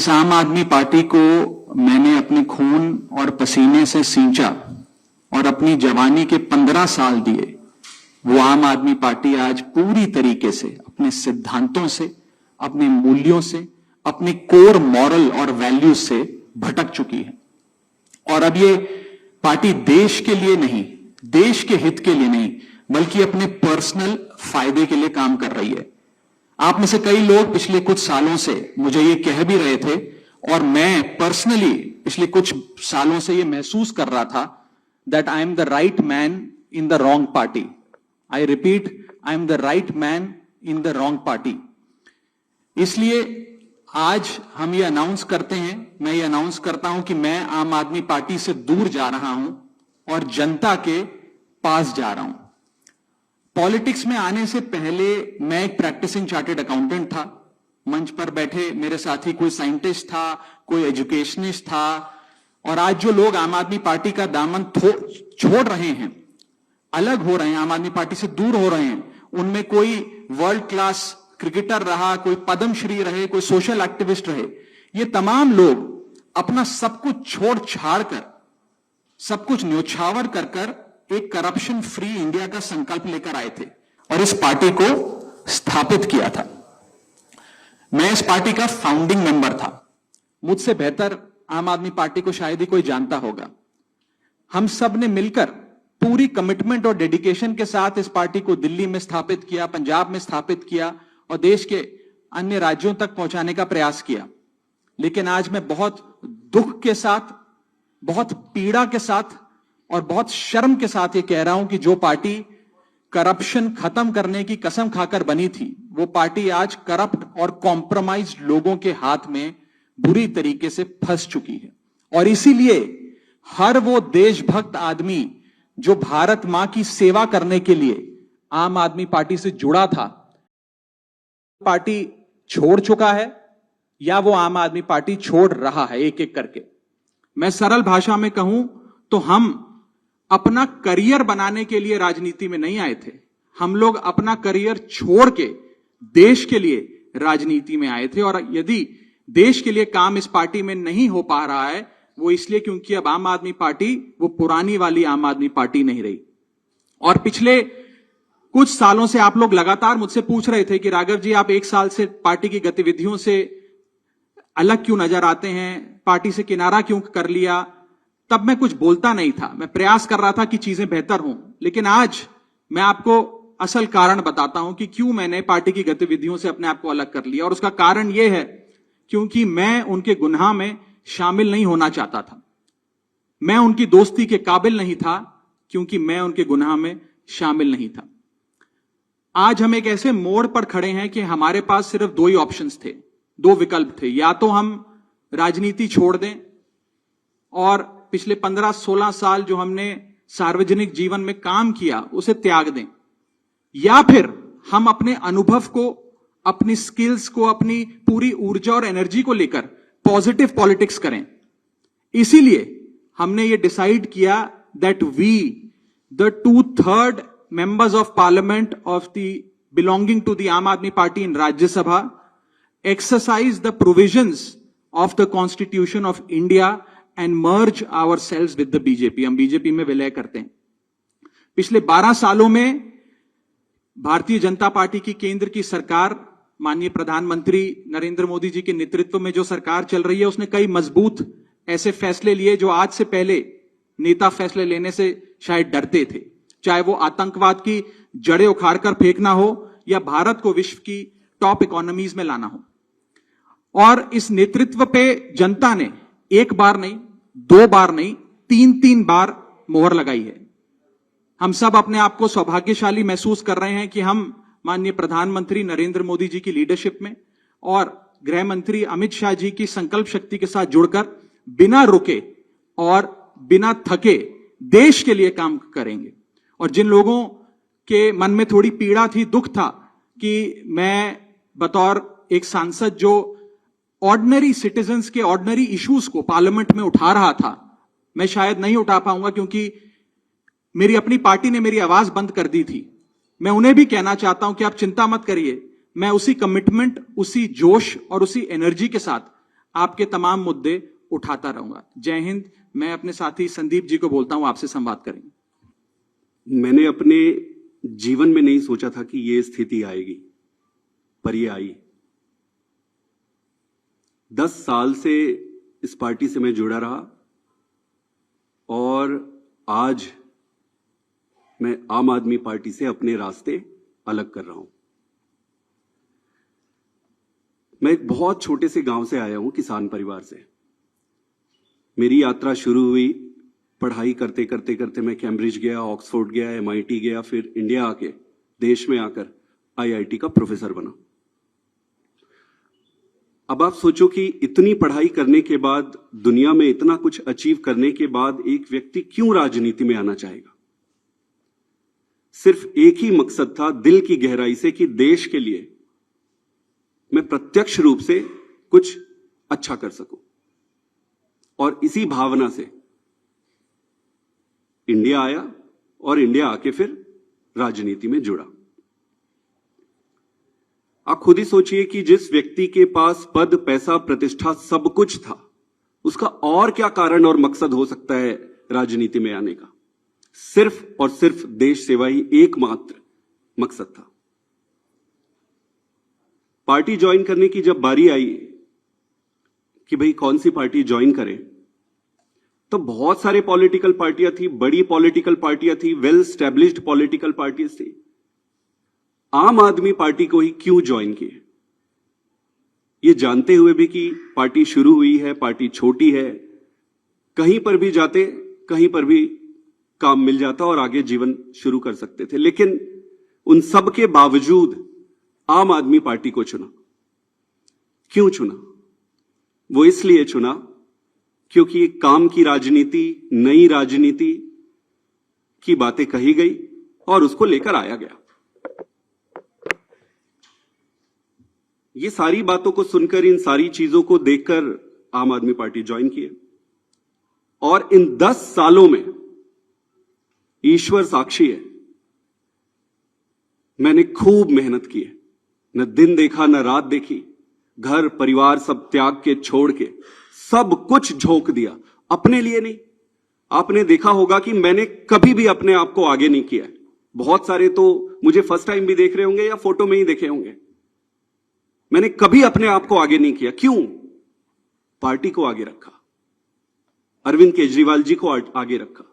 जिस आम आदमी पार्टी को मैंने अपने खून और पसीने से सींचा और अपनी जवानी के 15 साल दिए, वो आम आदमी पार्टी आज पूरी तरीके से अपने सिद्धांतों से, अपने मूल्यों से, अपने कोर मॉरल और वैल्यूज से भटक चुकी है। और अब ये पार्टी देश के लिए नहीं, देश के हित के लिए नहीं, बल्कि अपने पर्सनल फायदे के लिए काम कर रही है। आप में से कई लोग पिछले कुछ सालों से मुझे ये कह भी रहे थे, और मैं पर्सनली पिछले कुछ सालों से ये महसूस कर रहा था that I am the right man in the wrong party. I repeat, I am the right man in the wrong party. इसलिए आज हम ये अनाउंस करते हैं, मैं ये अनाउंस करता हूं कि मैं आम आदमी पार्टी से दूर जा रहा हूं और जनता के पास जा रहा हूं। पॉलिटिक्स में आने से पहले मैं एक प्रैक्टिसिंग चार्टर्ड अकाउंटेंट था। मंच पर बैठे मेरे साथी कोई साइंटिस्ट था, कोई एजुकेशनिस्ट था, और आज जो लोग आम आदमी पार्टी का दामन छोड़ रहे हैं, अलग हो रहे हैं, आम आदमी पार्टी से दूर हो रहे हैं, उनमें कोई वर्ल्ड क्लास क्रिकेटर रहा, कोई पद्मश्री रहे, कोई सोशल एक्टिविस्ट रहे। ये तमाम लोग अपना सब कुछ छोड़ छाड़ कर, सब कुछ न्योछावर कर कर एक करप्शन फ्री इंडिया का संकल्प लेकर आए थे और इस पार्टी को स्थापित किया था। मैं इस पार्टी का फाउंडिंग मेंबर था। मुझसे बेहतर आम आदमी पार्टी को शायद ही कोई जानता होगा। हम सब ने मिलकर पूरी कमिटमेंट और डेडिकेशन के साथ इस पार्टी को दिल्ली में स्थापित किया, पंजाब में स्थापित किया और देश के अन्य राज्यों तक पहुंचाने का प्रयास किया। लेकिन आज मैं बहुत दुख के साथ, बहुत पीड़ा के साथ और बहुत शर्म के साथ ये कह रहा हूं कि जो पार्टी करप्शन खत्म करने की कसम खाकर बनी थी, वो पार्टी आज करप्ट और कॉम्प्रोमाइज्ड लोगों के हाथ में बुरी तरीके से फंस चुकी है। और इसीलिए हर वो देशभक्त आदमी जो भारत मां की सेवा करने के लिए आम आदमी पार्टी से जुड़ा था, पार्टी छोड़ चुका है या वो आम आदमी पार्टी छोड़ रहा है एक एक करके। मैं सरल भाषा में कहूं तो हम अपना करियर बनाने के लिए राजनीति में नहीं आए थे। हम लोग अपना करियर छोड़ के देश के लिए राजनीति में आए थे। और यदि देश के लिए काम इस पार्टी में नहीं हो पा रहा है, वो इसलिए क्योंकि अब आम आदमी पार्टी वो पुरानी वाली आम आदमी पार्टी नहीं रही। और पिछले कुछ सालों से आप लोग लगातार मुझसे पूछ रहे थे कि राघव जी, आप एक साल से पार्टी की गतिविधियों से अलग क्यों नजर आते हैं, पार्टी से किनारा क्यों कर लिया। तब मैं कुछ बोलता नहीं था, मैं प्रयास कर रहा था कि चीजें बेहतर हों। लेकिन आज मैं आपको असल कारण बताता हूं कि क्यों मैंने पार्टी की गतिविधियों से अपने आप को अलग कर लिया। और उसका कारण यह है क्योंकि मैं उनके गुनाह में शामिल नहीं होना चाहता था। मैं उनकी दोस्ती के काबिल नहीं था क्योंकि मैं उनके गुनाह में शामिल नहीं था। आज हम एक ऐसे मोड़ पर खड़े हैं कि हमारे पास सिर्फ दो ही ऑप्शंस थे, दो विकल्प थे। या तो हम राजनीति छोड़ दें और पिछले 15-16 साल जो हमने सार्वजनिक जीवन में काम किया उसे त्याग दें, या फिर हम अपने अनुभव को, अपनी स्किल्स को, अपनी पूरी ऊर्जा और एनर्जी को लेकर पॉजिटिव पॉलिटिक्स करें। इसीलिए हमने ये डिसाइड किया that we the 2/3 members of parliament of the belonging to the Aam Aadmi Party in Rajya Sabha exercise the provisions of the Constitution of India and merge ourselves with the BJP। हम BJP में विलय करते हैं। पिछले 12 सालों में Bharatiya Janata party की केंद्र की सरकार, माननीय प्रधानमंत्री नरेंद्र मोदी जी के नेतृत्व में जो सरकार चल रही है, उसने कई मजबूत ऐसे फैसले लिए जो आज से पहले नेता फैसले लेने से शायद डरते थे। चाहे वो आतंकवाद की जड़ें उखाड़कर फेंकना हो या भारत को विश्व की टॉप इकोनॉमीज में लाना हो। और इस नेतृत्व पे जनता ने एक बार नहीं, 2 बार नहीं, 3 बार मोहर लगाई है। हम सब अपने आप को सौभाग्यशाली महसूस कर रहे हैं कि हम माननीय प्रधानमंत्री नरेंद्र मोदी जी की लीडरशिप में और गृह मंत्री अमित शाह जी की संकल्प शक्ति के साथ जुड़कर बिना रुके और बिना थके देश के लिए काम करेंगे। और जिन लोगों के मन में थोड़ी पीड़ा थी, दुख था कि मैं बतौर एक सांसद जो ऑर्डिनरी सिटीजन्स के ऑर्डिनरी इश्यूज को पार्लियामेंट में उठा रहा था, मैं शायद नहीं उठा पाऊंगा क्योंकि मेरी अपनी पार्टी ने मेरी आवाज बंद कर दी थी। मैं उन्हें भी कहना चाहता हूं कि आप चिंता मत करिए, मैं उसी कमिटमेंट, उसी जोश और उसी एनर्जी के साथ आपके तमाम मुद्दे उठाता रहूंगा। जय हिंद। मैं अपने साथी संदीप जी को बोलता हूं, आपसे संवाद करेंगे। मैंने अपने जीवन में नहीं सोचा था कि ये स्थिति आएगी, पर ये आई। 10 साल से इस पार्टी से मैं जुड़ा रहा और आज मैं आम आदमी पार्टी से अपने रास्ते अलग कर रहा हूं। मैं एक बहुत छोटे से गांव से आया हूं, किसान परिवार से। मेरी यात्रा शुरू हुई पढ़ाई करते करते करते। मैं कैम्ब्रिज गया, ऑक्सफोर्ड गया, MIT गया, फिर इंडिया आके देश में आकर IIT का प्रोफेसर बना। अब आप सोचो कि इतनी पढ़ाई करने के बाद, दुनिया में इतना कुछ अचीव करने के बाद एक व्यक्ति क्यों राजनीति में आना चाहेगा? सिर्फ एक ही मकसद था दिल की गहराई से कि देश के लिए मैं प्रत्यक्ष रूप से कुछ अच्छा कर सकूं। और इसी भावना से इंडिया आया और इंडिया आके फिर राजनीति में जुड़ा। आप खुद ही सोचिए कि जिस व्यक्ति के पास पद, पैसा, प्रतिष्ठा सब कुछ था, उसका और क्या कारण और मकसद हो सकता है राजनीति में आने का? सिर्फ और सिर्फ देश सेवा ही एकमात्र मकसद था। पार्टी ज्वाइन करने की जब बारी आई कि भाई कौन सी पार्टी ज्वाइन करें, तो बहुत सारे पॉलिटिकल पार्टियां थी, बड़ी पॉलिटिकल पार्टियां थी, वेल स्टैब्लिश्ड पॉलिटिकल पार्टीज थी। आम आदमी पार्टी को ही क्यों ज्वाइन किए? ये जानते हुए भी कि पार्टी शुरू हुई है, पार्टी छोटी है, कहीं पर भी जाते कहीं पर भी काम मिल जाता और आगे जीवन शुरू कर सकते थे। लेकिन उन सब के बावजूद आम आदमी पार्टी को चुना। क्यों चुना? वो इसलिए चुना क्योंकि एक काम की राजनीति, नई राजनीति की बातें कही गई और उसको लेकर आया गया। ये सारी बातों को सुनकर, इन सारी चीजों को देखकर आम आदमी पार्टी ज्वाइन किए। और इन 10 सालों में ईश्वर साक्षी है, मैंने खूब मेहनत की है। न दिन देखा न रात देखी, घर परिवार सब त्याग के, छोड़ के सब कुछ झोंक दिया, अपने लिए नहीं। आपने देखा होगा कि मैंने कभी भी अपने आप को आगे नहीं किया है। बहुत सारे तो मुझे फर्स्ट टाइम भी देख रहे होंगे या फोटो में ही देखे होंगे। मैंने कभी अपने आप को आगे नहीं किया। क्यों? पार्टी को आगे रखा, अरविंद केजरीवाल जी को आगे रखा।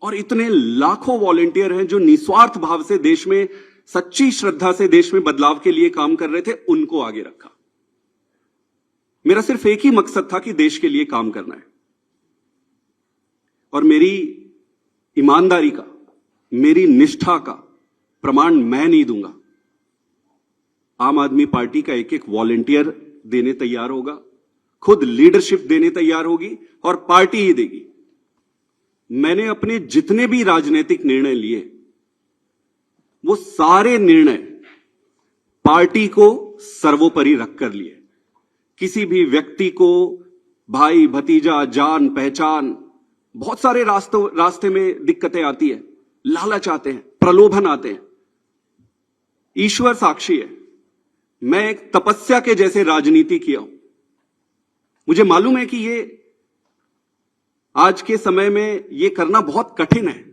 और इतने लाखों वॉलंटियर हैं जो निस्वार्थ भाव से देश में, सच्ची श्रद्धा से देश में बदलाव के लिए काम कर रहे थे, उनको आगे रखा। मेरा सिर्फ एक ही मकसद था कि देश के लिए काम करना है। और मेरी ईमानदारी का, मेरी निष्ठा का प्रमाण मैं नहीं दूंगा। आम आदमी पार्टी का एक एक वॉलंटियर देने तैयार होगा, खुद लीडरशिप देने तैयार होगी और पार्टी ही देगी। मैंने अपने जितने भी राजनीतिक निर्णय लिए, वो सारे निर्णय पार्टी को सर्वोपरि रखकर लिए। किसी भी व्यक्ति को भाई, भतीजा, जान पहचान, बहुत सारे रास्ते में दिक्कतें आती है, लालच आते हैं, प्रलोभन आते हैं। ईश्वर साक्षी है, मैं एक तपस्या के जैसे राजनीति किया हूं। मुझे मालूम है कि ये आज के समय में ये करना बहुत कठिन है।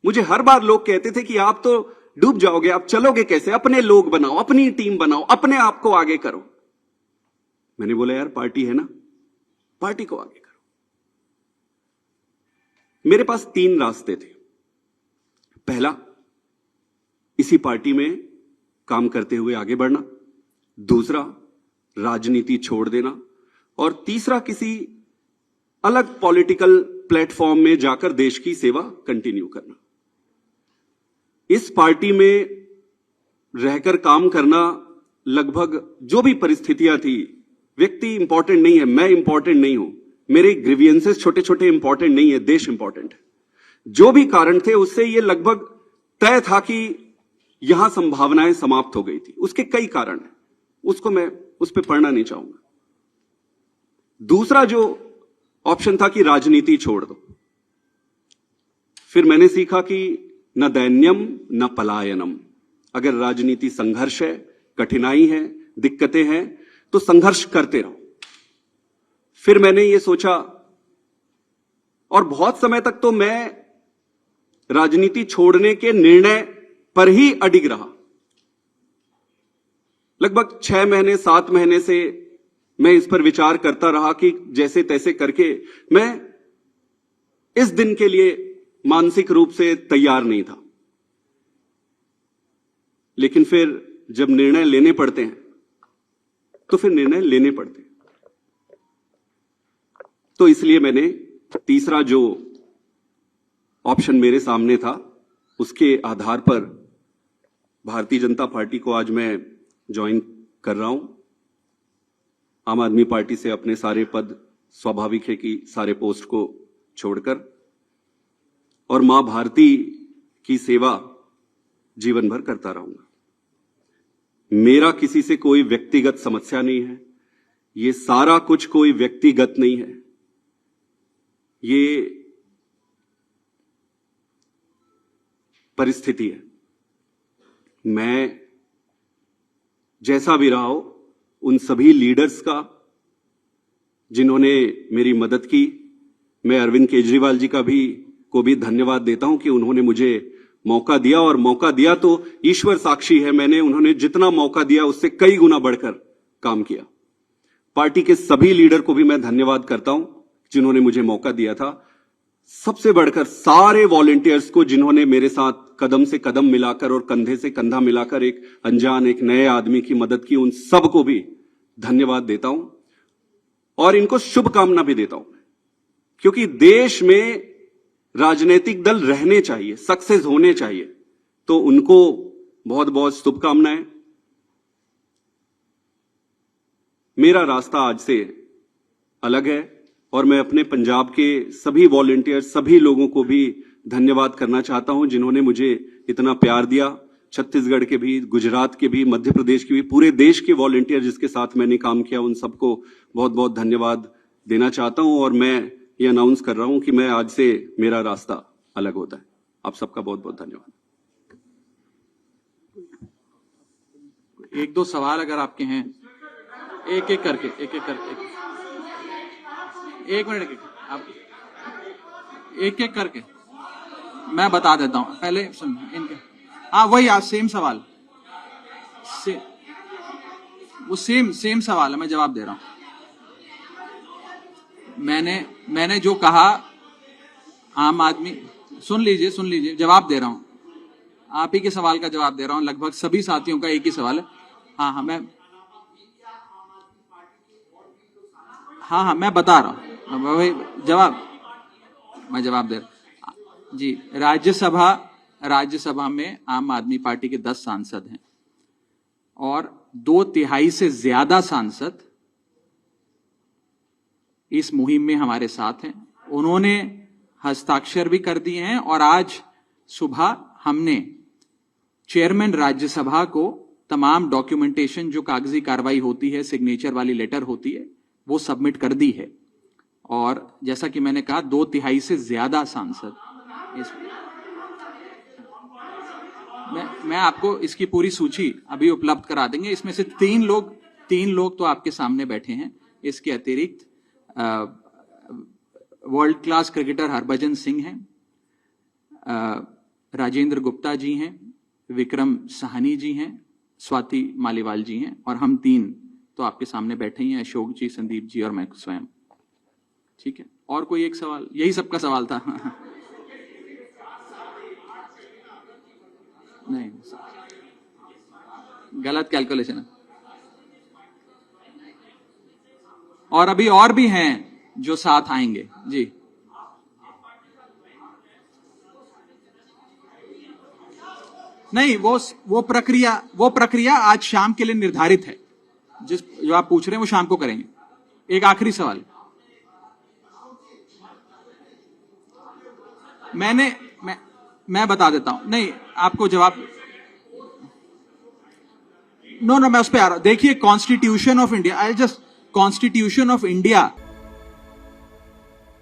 मुझे हर बार लोग कहते थे कि आप तो डूब जाओगे, आप चलोगे कैसे? अपने लोग बनाओ, अपनी टीम बनाओ, अपने आप को आगे करो। मैंने बोला यार, पार्टी है ना, पार्टी को आगे करो। मेरे पास 3 रास्ते थे। पहला, इसी पार्टी में काम करते हुए आगे बढ़ना। दूसरा, राजनीति छोड़ देना। और तीसरा, किसी अलग पॉलिटिकल प्लेटफॉर्म में जाकर देश की सेवा कंटिन्यू करना। इस पार्टी में रहकर काम करना, लगभग जो भी परिस्थितियां थी, व्यक्ति इंपॉर्टेंट नहीं है, मैं इंपॉर्टेंट नहीं हूं, मेरे ग्रीवियंसेस छोटे छोटे इंपॉर्टेंट नहीं है, देश इंपॉर्टेंट है। जो भी कारण थे, उससे यह लगभग तय था कि यहां संभावनाएं समाप्त हो गई थी। उसके कई कारण हैं, उसको मैं उस पर पढ़ना नहीं चाहूंगा। दूसरा जो ऑप्शन था कि राजनीति छोड़ दो। फिर मैंने सीखा कि न दैन्यम न पलायनम। अगर राजनीति संघर्ष है, कठिनाई है, दिक्कतें हैं, तो संघर्ष करते रहो। फिर मैंने ये सोचा, और बहुत समय तक तो मैं राजनीति छोड़ने के निर्णय पर ही अडिग रहा। लगभग 6 महीने 7 महीने से मैं इस पर विचार करता रहा कि जैसे तैसे करके मैं इस दिन के लिए मानसिक रूप से तैयार नहीं था। लेकिन फिर जब निर्णय लेने पड़ते हैं तो फिर निर्णय लेने पड़ते हैं। तो इसलिए मैंने तीसरा जो ऑप्शन मेरे सामने था उसके आधार पर भारतीय जनता पार्टी को आज मैं ज्वाइन कर रहा हूं। आम आदमी पार्टी से अपने सारे पद, स्वाभाविक है कि सारे पोस्ट को छोड़कर, और मां भारती की सेवा जीवन भर करता रहूंगा। मेरा किसी से कोई व्यक्तिगत समस्या नहीं है। ये सारा कुछ कोई व्यक्तिगत नहीं है। ये परिस्थिति है। मैं जैसा भी रहा हो, उन सभी लीडर्स का जिन्होंने मेरी मदद की, मैं अरविंद केजरीवाल जी को भी धन्यवाद देता हूं कि उन्होंने मुझे मौका दिया, और मौका दिया तो ईश्वर साक्षी है, मैंने उन्होंने जितना मौका दिया उससे कई गुना बढ़कर काम किया। पार्टी के सभी लीडर को भी मैं धन्यवाद करता हूं जिन्होंने मुझे मौका दिया था। सबसे बढ़कर सारे वॉलंटियर्स को जिन्होंने मेरे साथ कदम से कदम मिलाकर और कंधे से कंधा मिलाकर एक अनजान, एक नए आदमी की मदद की, उन सबको भी धन्यवाद देता हूं और इनको शुभकामना भी देता हूं, क्योंकि देश में राजनीतिक दल रहने चाहिए, सक्सेस होने चाहिए। तो उनको बहुत बहुत शुभकामनाएं। मेरा रास्ता आज से अलग है और मैं अपने पंजाब के सभी वॉलंटियर, सभी लोगों को भी धन्यवाद करना चाहता हूं जिन्होंने मुझे इतना प्यार दिया। छत्तीसगढ़ के भी, गुजरात के भी, मध्य प्रदेश के भी, पूरे देश के वॉलंटियर जिसके साथ मैंने काम किया, उन सबको बहुत बहुत धन्यवाद देना चाहता हूं। और मैं ये अनाउंस कर रहा हूं कि मैं आज से मेरा रास्ता अलग होता है। आप सबका बहुत बहुत धन्यवाद। एक दो सवाल अगर आपके हैं, एक एक करके एक मिनट, आप एक एक करके मैं बता देता हूं। पहले सुन इनके, हाँ वही आज सेम सवाल, वो सेम सवाल है, मैं जवाब दे रहा हूं। मैंने जो कहा, आम आदमी, सुन लीजिए, जवाब दे रहा हूं। आप ही के सवाल का जवाब दे रहा हूं। लगभग सभी साथियों का एक ही सवाल है। हाँ मैं बता रहा हूं, वही मैं जवाब दे रहा हूं जी। राज्यसभा में आम आदमी पार्टी के 10 सांसद हैं और 2/3 से ज्यादा सांसद इस मुहिम में हमारे साथ हैं। उन्होंने हस्ताक्षर भी कर दिए हैं और आज सुबह हमने चेयरमैन राज्यसभा को तमाम डॉक्यूमेंटेशन, जो कागजी कार्रवाई होती है, सिग्नेचर वाली लेटर होती है, वो सबमिट कर दी है। और जैसा कि मैंने कहा, 2/3 से ज्यादा सांसद मैं आपको इसकी पूरी सूची अभी उपलब्ध करा देंगे। इसमें से तीन लोग तो आपके सामने बैठे हैं। इसके अतिरिक्त world class cricketer Harbhajan Singh हैं, राजेंद्र गुप्ता जी हैं, विक्रम साहनी जी हैं, स्वाति मालीवाल जी हैं, और हम 3 तो आपके सामने बैठे ही हैं, अशोक जी, संदीप जी और मैं स्वयं। ठीक है, और कोई एक सवाल? यही सबका सवाल था। नहीं, गलत कैलकुलेशन है। और अभी और भी हैं जो साथ आएंगे जी। नहीं, वो प्रक्रिया आज शाम के लिए निर्धारित है। जो आप पूछ रहे हैं वो शाम को करेंगे। एक आखिरी सवाल, मैं बता देता हूं। नहीं, आपको जवाब, नो मैं उस पर आ रहा हूं। देखिए, कॉन्स्टिट्यूशन ऑफ इंडिया